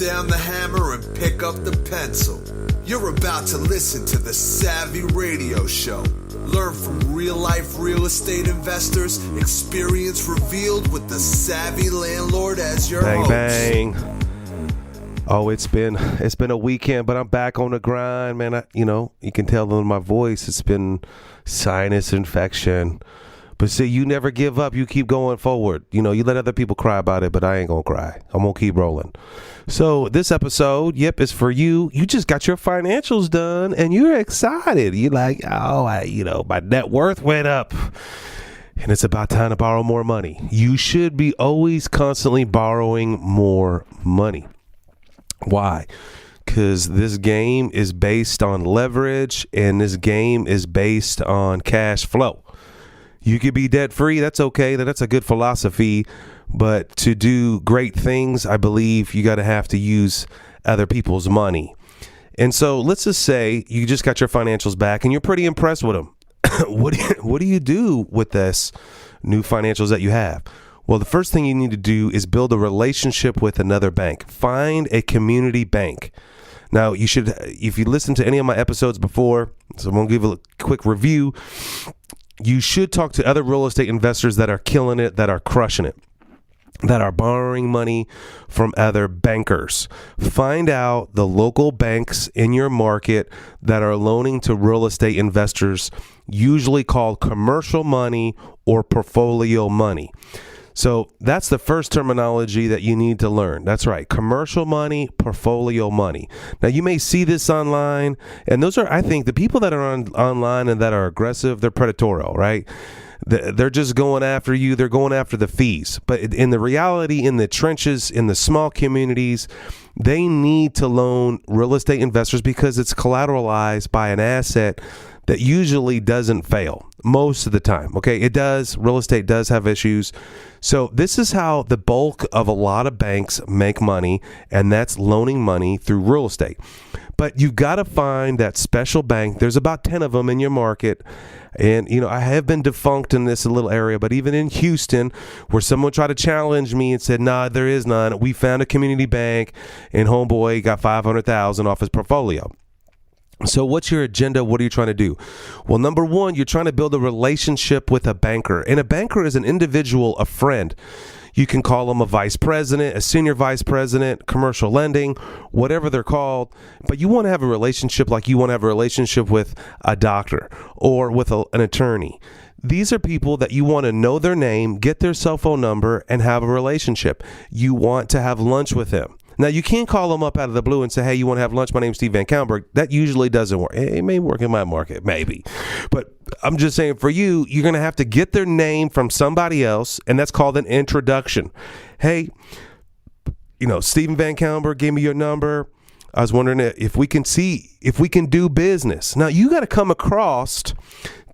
down the hammer and pick up the pencil. You're about to listen to the Savvy Radio Show. Learn from real-life real estate investors, experience revealed with the savvy landlord as your host. Bang, bang. Oh, it's been a weekend, but I'm back on the grind, man. You can tell in my voice, it's been sinus infection. But see, you never give up. You keep going forward. You let other people cry about it, but I ain't going to cry. I'm going to keep rolling. So this episode, is for you. You just got your financials done and you're excited. You're like, my net worth went up and it's about time to borrow more money. You should be always constantly borrowing more money. Why? Because this game is based on leverage and this game is based on cash flow. You could be debt free. That's okay. That's a good philosophy. But to do great things, I believe you got to have to use other people's money. And so let's just say you just got your financials back and you're pretty impressed with them. What do you do with this new financials that you have? Well, the first thing you need to do is build a relationship with another bank. Find a community bank. Now, you should, if you listen to any of my episodes before, so I'm going to give a quick review. You should talk to other real estate investors that are killing it, that are crushing it, that are borrowing money from other bankers. Find out the local banks in your market that are loaning to real estate investors, usually called commercial money or portfolio money. So that's the first terminology that you need to learn. That's right. Commercial money, portfolio money. Now, you may see this online, and those are, I think, the people that are online and that are aggressive, they're predatorial, right? They're just going after you. They're going after the fees. But in the reality, in the trenches, in the small communities, they need to loan real estate investors because it's collateralized by an asset that usually doesn't fail most of the time. Okay, it does. Real estate does have issues. So this is how the bulk of a lot of banks make money, and that's loaning money through real estate. But you've got to find that special bank. There's about 10 of them in your market. And, I have been defunct in this little area, but even in Houston, where someone tried to challenge me and said, nah, there is none. We found a community bank and homeboy got $500,000 off his portfolio. So what's your agenda? What are you trying to do? Well, number one, you're trying to build a relationship with a banker. And a banker is an individual, a friend. You can call them a vice president, a senior vice president, commercial lending, whatever they're called. But you want to have a relationship like you want to have a relationship with a doctor or with an attorney. These are people that you want to know their name, get their cell phone number, and have a relationship. You want to have lunch with them. Now, you can't call them up out of the blue and say, hey, you want to have lunch? My name's Steve VanCauwenbergh. That usually doesn't work. It may work in my market, maybe. But I'm just saying for you, you're going to have to get their name from somebody else, and that's called an introduction. Hey, Steven VanCauwenbergh gave me your number. I was wondering if we can do business. Now, you got to come across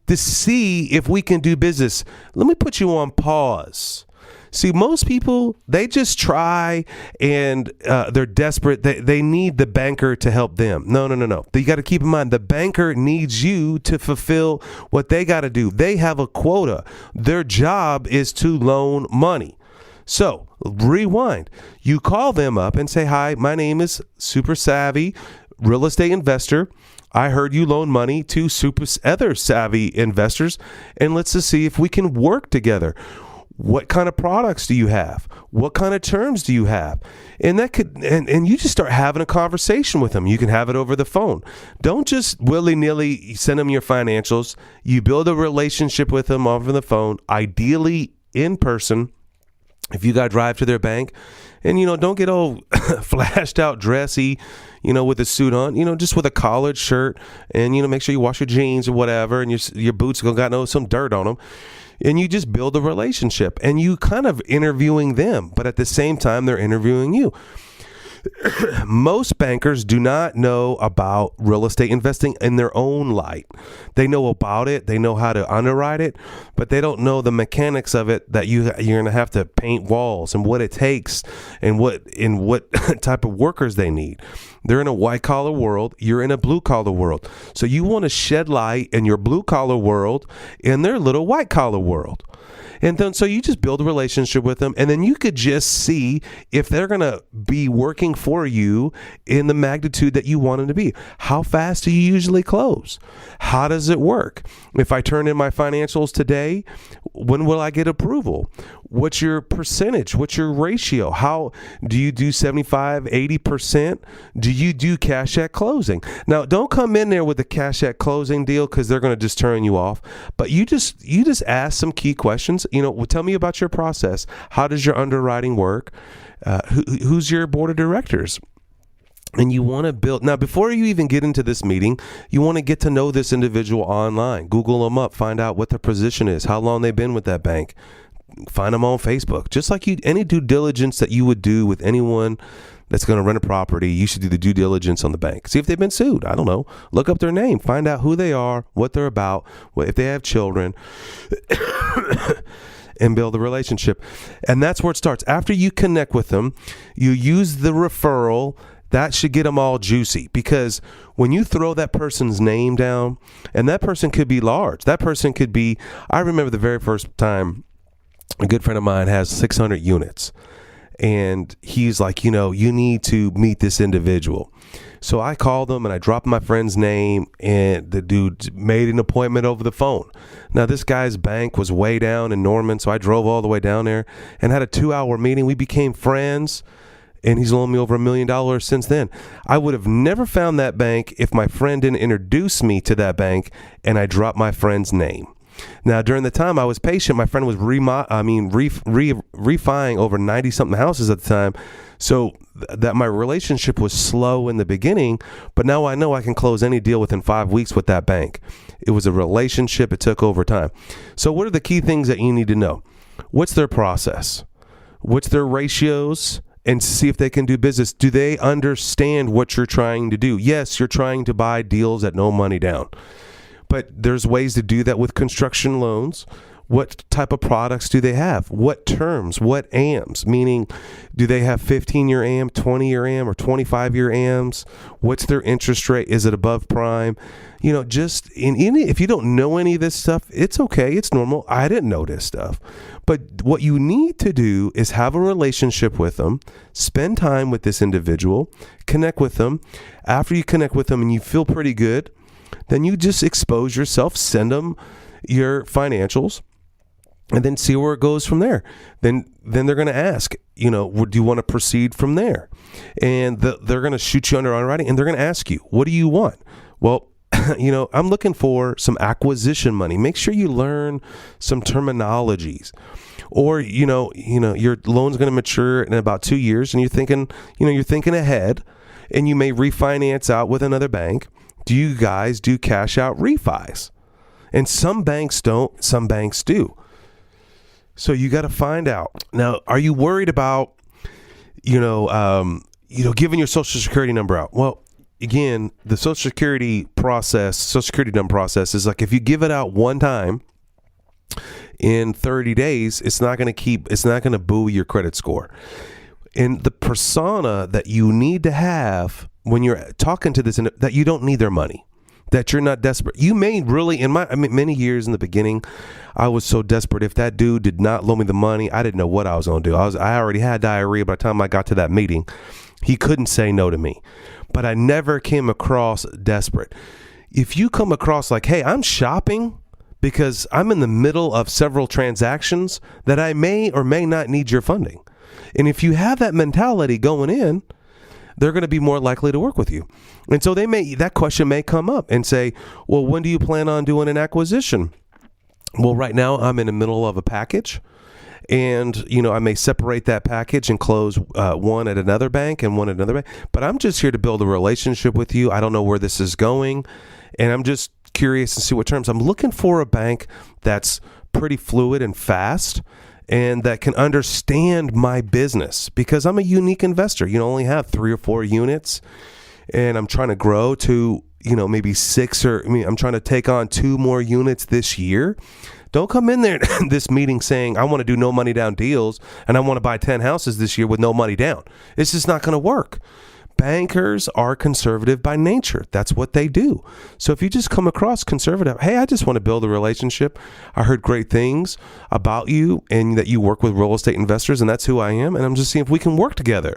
to see if we can do business. Let me put you on pause. See, most people, they just try and they're desperate. They need the banker to help them. No. You got to keep in mind, the banker needs you to fulfill what they got to do. They have a quota. Their job is to loan money. So rewind. You call them up and say, hi, my name is Super Savvy Real Estate Investor. I heard you loan money to other savvy investors, and let's just see if we can work together. What kind of products do you have? What kind of terms do you have? And that could, and you just start having a conversation with them. You can have it over the phone. Don't just willy-nilly send them your financials. You build a relationship with them over the phone, ideally in person. If you got to drive to their bank, and, don't get all flashed out dressy, with a suit on, just with a collared shirt, and, make sure you wash your jeans or whatever, and your boots got some dirt on them. And you just build a relationship, and you kind of interviewing them, but at the same time, they're interviewing you. Most bankers do not know about real estate investing in their own light. They know about it. They know how to underwrite it, but they don't know the mechanics of it, that you're going to have to paint walls and what it takes and what type of workers they need. They're in a white collar world. You're in a blue collar world. So you want to shed light in your blue collar world in their little white collar world. And then so you just build a relationship with them, and then you could just see if they're going to be working for you in the magnitude that you want them to be. How fast do you usually close? How does it work? If I turn in my financials today, when will I get approval? What's your percentage? What's your ratio? How do you do 75, 80%? Do you do cash at closing? Now, don't come in there with the cash at closing deal, because they're going to just turn you off. But you just ask some key questions. Tell me about your process. How does your underwriting work? Who's your board of directors? And you want to build. Now, before you even get into this meeting, you want to get to know this individual online. Google them up, find out what their position is, how long they've been with that bank. Find them on Facebook. Just like any due diligence that you would do with anyone that's going to rent a property, you should do the due diligence on the bank. See if they've been sued. I don't know. Look up their name. Find out who they are, what they're about, if they have children, and build a relationship. And that's where it starts. After you connect with them, you use the referral. That should get them all juicy, because when you throw that person's name down, and that person could be large. That person could be, I remember the very first time a good friend of mine has 600 units. And he's like, you need to meet this individual. So I called him and I dropped my friend's name, and the dude made an appointment over the phone. Now, this guy's bank was way down in Norman, so I drove all the way down there and had a 2-hour meeting. We became friends, and he's loaned me over $1 million since then. I would have never found that bank if my friend didn't introduce me to that bank and I dropped my friend's name. Now, during the time I was patient, my friend was refining over 90-something houses at the time, so that my relationship was slow in the beginning, but now I know I can close any deal within 5 weeks with that bank. It was a relationship. It took over time. So what are the key things that you need to know? What's their process? What's their ratios? And see if they can do business. Do they understand what you're trying to do? Yes, you're trying to buy deals at no money down. But there's ways to do that with construction loans. What type of products do they have? What terms? What AMs? Meaning, do they have 15-year AM, 20-year AM, or 25-year AMs? What's their interest rate? Is it above prime? Just if you don't know any of this stuff, it's okay. It's normal. I didn't know this stuff. But what you need to do is have a relationship with them, spend time with this individual, connect with them. After you connect with them and you feel pretty good, then you just expose yourself, send them your financials, and then see where it goes from there. Then they're going to ask, do you want to proceed from there? And they're going to shoot you under underwriting, and they're going to ask you, what do you want? Well, I'm looking for some acquisition money. Make sure you learn some terminologies. Or, your loan's going to mature in about 2 years, and you're thinking ahead, and you may refinance out with another bank. Do you guys do cash out refis? And some banks don't, some banks do. So you got to find out. Now, are you worried about, giving your Social Security number out? Well, again, the Social Security number process is like, if you give it out one time in 30 days, it's not going to buoy your credit score. And the persona that you need to have when you're talking to this, that you don't need their money, that you're not desperate. You may really, many years in the beginning, I was so desperate. If that dude did not loan me the money, I didn't know what I was going to do. I already had diarrhea by the time I got to that meeting. He couldn't say no to me, but I never came across desperate. If you come across like, hey, I'm shopping because I'm in the middle of several transactions that I may or may not need your funding. And if you have that mentality going in, they're going to be more likely to work with you. And so that question may come up and say, well, when do you plan on doing an acquisition? Well, right now I'm in the middle of a package, and, I may separate that package and close one at another bank and one at another bank, but I'm just here to build a relationship with you. I don't know where this is going, and I'm just curious to see what terms. I'm looking for a bank that's pretty fluid and fast, and that can understand my business, because I'm a unique investor. Only have 3 or 4 units, and I'm trying to grow to, maybe 6 I'm trying to take on 2 more units this year. Don't come in there this meeting saying, I want to do no money down deals and I want to buy 10 houses this year with no money down. It's just not going to work. Bankers are conservative by nature. That's what they do. So if you just come across conservative, hey, I just want to build a relationship. I heard great things about you and that you work with real estate investors, and that's who I am. And I'm just seeing if we can work together,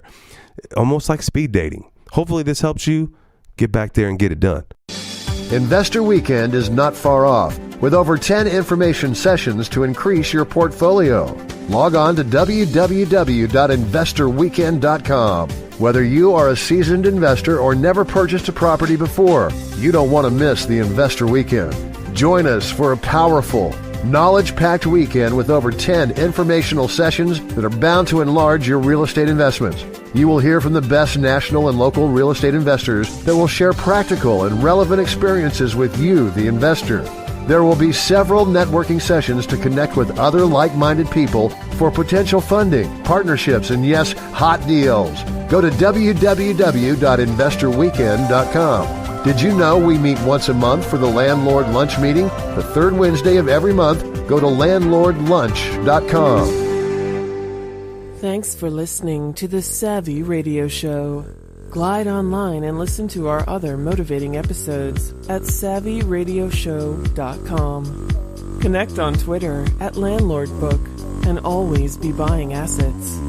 almost like speed dating. Hopefully this helps you get back there and get it done. Investor Weekend is not far off, with over 10 information sessions to increase your portfolio. Log on to www.investorweekend.com. Whether you are a seasoned investor or never purchased a property before, you don't want to miss the Investor Weekend. Join us for a powerful, knowledge-packed weekend with over 10 informational sessions that are bound to enlarge your real estate investments. You will hear from the best national and local real estate investors that will share practical and relevant experiences with you, the investor. There will be several networking sessions to connect with other like-minded people for potential funding, partnerships, and yes, hot deals. Go to www.investorweekend.com. Did you know we meet once a month for the Landlord Lunch Meeting? The third Wednesday of every month. Go to landlordlunch.com. Thanks for listening to the Savvy Radio Show. Glide online and listen to our other motivating episodes at savvyradioshow.com. Connect on Twitter at LandlordBook and always be buying assets.